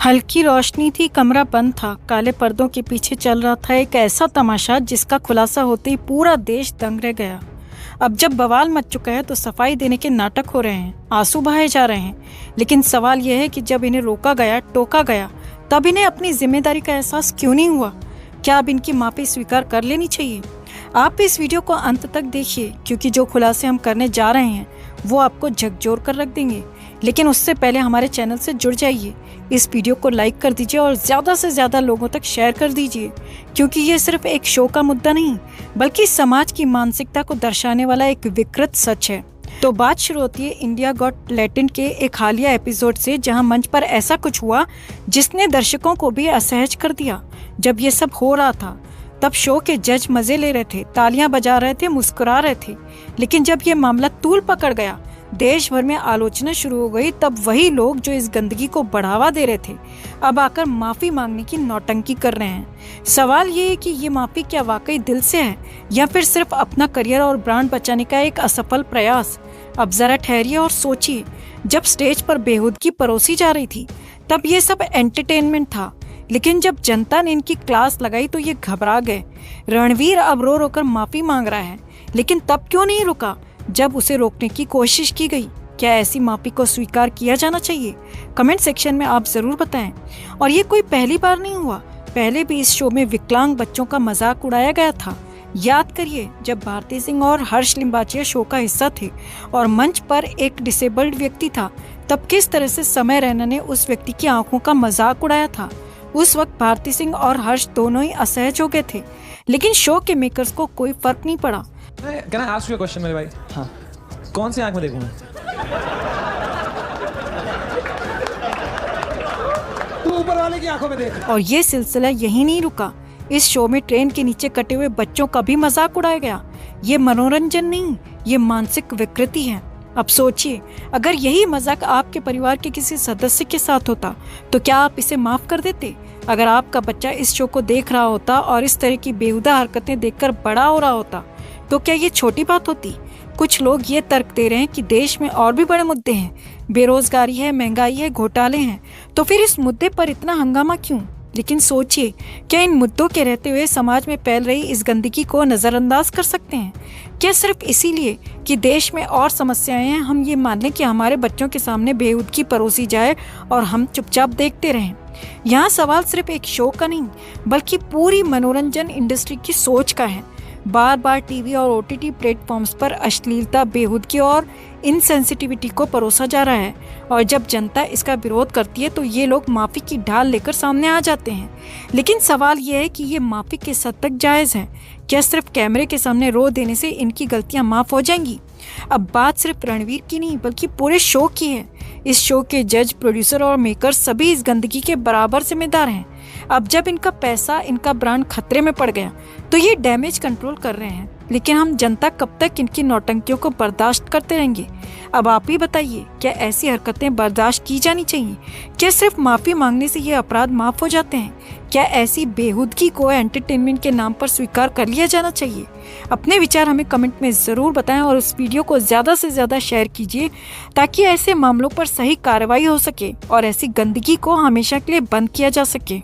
हल्की रोशनी थी, कमरा बंद था। काले पर्दों के पीछे चल रहा था एक ऐसा तमाशा जिसका खुलासा होते ही पूरा देश दंग रह गया। अब जब बवाल मच चुका है तो सफाई देने के नाटक हो रहे हैं, आंसू बहाए जा रहे हैं। लेकिन सवाल यह है कि जब इन्हें रोका गया, टोका गया, तब इन्हें अपनी जिम्मेदारी का एहसास क्यों नहीं हुआ? क्या अब इनकी माफी स्वीकार कर लेनी चाहिए? आप इस वीडियो को अंत तक देखिए, क्योंकि जो खुलासे हम करने जा रहे हैं वो आपको झकझोर कर रख देंगे। लेकिन उससे पहले हमारे चैनल से जुड़ जाइए, इस वीडियो को लाइक कर दीजिए और ज़्यादा से ज़्यादा लोगों तक शेयर कर दीजिए, क्योंकि ये सिर्फ एक शो का मुद्दा नहीं बल्कि समाज की मानसिकता को दर्शाने वाला एक विकृत सच है। तो बात शुरू होती है इंडिया गॉट टैलेंट के एक हालिया एपिसोड से, जहां मंच पर ऐसा कुछ हुआ जिसने दर्शकों को भी असहज कर दिया। जब ये सब हो रहा था तब शो के जज मजे ले रहे थे, तालियां बजा रहे थे, मुस्कुरा रहे थे। लेकिन जब ये मामला तूल पकड़ गया, देश भर में आलोचना शुरू हो गई, तब वही लोग जो इस गंदगी को बढ़ावा दे रहे थे अब आकर माफी मांगने की नौटंकी कर रहे हैं। सवाल ये है कि ये माफी क्या वाकई दिल से है या फिर सिर्फ अपना करियर और ब्रांड बचाने का एक असफल प्रयास? अब जरा ठहरिए और सोचिए, जब स्टेज पर बेहूदगी परोसी जा रही थी तब ये सब एंटरटेनमेंट था, लेकिन जब जनता ने इनकी क्लास लगाई तो ये घबरा गए। रणवीर अब रो रोकर माफी मांग रहा है, लेकिन तब क्यों नहीं रुका जब उसे रोकने की कोशिश की गई? क्या ऐसी माफी को स्वीकार किया जाना चाहिए? कमेंट सेक्शन में आप जरूर बताएं। और ये कोई पहली बार नहीं हुआ, पहले भी इस शो में विकलांग बच्चों का मजाक उड़ाया गया था। याद करिए, जब भारती सिंह और हर्ष लिम्बाचिया शो का हिस्सा थे और मंच पर एक डिसेबल्ड व्यक्ति था, तब किस तरह से समय रैना ने उस व्यक्ति की आंखों का मजाक उड़ाया था। उस वक्त भारती सिंह और हर्ष दोनों ही असहज हो गए थे, लेकिन शो के मेकर्स को कोई फर्क नहीं पड़ा। Can I ask you a question मेरे भाई? हाँ। कौन सी आंख में देखूं मैं? तू ऊपर वाले की आंखों में देख। और ये सिलसिला यही नहीं रुका, इस शो में ट्रेन के नीचे कटे हुए बच्चों का भी मजाक उड़ाया गया। ये मनोरंजन नहीं, ये मानसिक विकृति है। अब सोचिए, अगर यही मजाक आपके परिवार के किसी सदस्य के साथ होता तो क्या आप इसे माफ कर देते? अगर आपका बच्चा इस शो को देख रहा होता और इस तरह की बेहुदा हरकतें देखकर बड़ा हो रहा होता तो क्या ये छोटी बात होती? कुछ लोग ये तर्क दे रहे हैं कि देश में और भी बड़े मुद्दे हैं, बेरोजगारी है, महंगाई है, घोटाले हैं, तो फिर इस मुद्दे पर इतना हंगामा क्यों? लेकिन सोचिए, क्या इन मुद्दों के रहते हुए समाज में फैल रही इस गंदगी को नजरअंदाज कर सकते हैं? क्या सिर्फ इसीलिए कि देश में और समस्याएं हैं हम ये मान लें कि हमारे बच्चों के सामने बेहूदगी परोसी जाए और हम चुपचाप देखते रहें? यहाँ सवाल सिर्फ एक शो का नहीं बल्कि पूरी मनोरंजन इंडस्ट्री की सोच का है। बार बार टीवी और ओटीटी प्लेटफॉर्म्स पर अश्लीलता, बेहूदगी और इनसेंसिटिविटी को परोसा जा रहा है, और जब जनता इसका विरोध करती है तो ये लोग माफ़ी की ढाल लेकर सामने आ जाते हैं। लेकिन सवाल यह है कि ये माफ़ी किस हद तक जायज़ है? क्या सिर्फ कैमरे के सामने रो देने से इनकी गलतियां माफ़ हो जाएंगी? अब बात सिर्फ रणवीर की नहीं बल्कि पूरे शो की है। इस शो के जज, प्रोड्यूसर और मेकर सभी इस गंदगी के बराबर जिम्मेदार हैं। अब जब इनका पैसा, इनका ब्रांड खतरे में पड़ गया तो ये डैमेज कंट्रोल कर रहे हैं, लेकिन हम जनता कब तक इनकी नौटंकियों को बर्दाश्त करते रहेंगे? अब आप ही बताइए, क्या ऐसी हरकतें बर्दाश्त की जानी चाहिए? क्या सिर्फ माफ़ी मांगने से ये अपराध माफ़ हो जाते हैं? क्या ऐसी बेहूदगी को एंटरटेनमेंट के नाम पर स्वीकार कर लिया जाना चाहिए? अपने विचार हमें कमेंट में ज़रूर बताएं और इस वीडियो को ज़्यादा से ज़्यादा शेयर कीजिए, ताकि ऐसे मामलों पर सही कार्रवाई हो सके और ऐसी गंदगी को हमेशा के लिए बंद किया जा सके।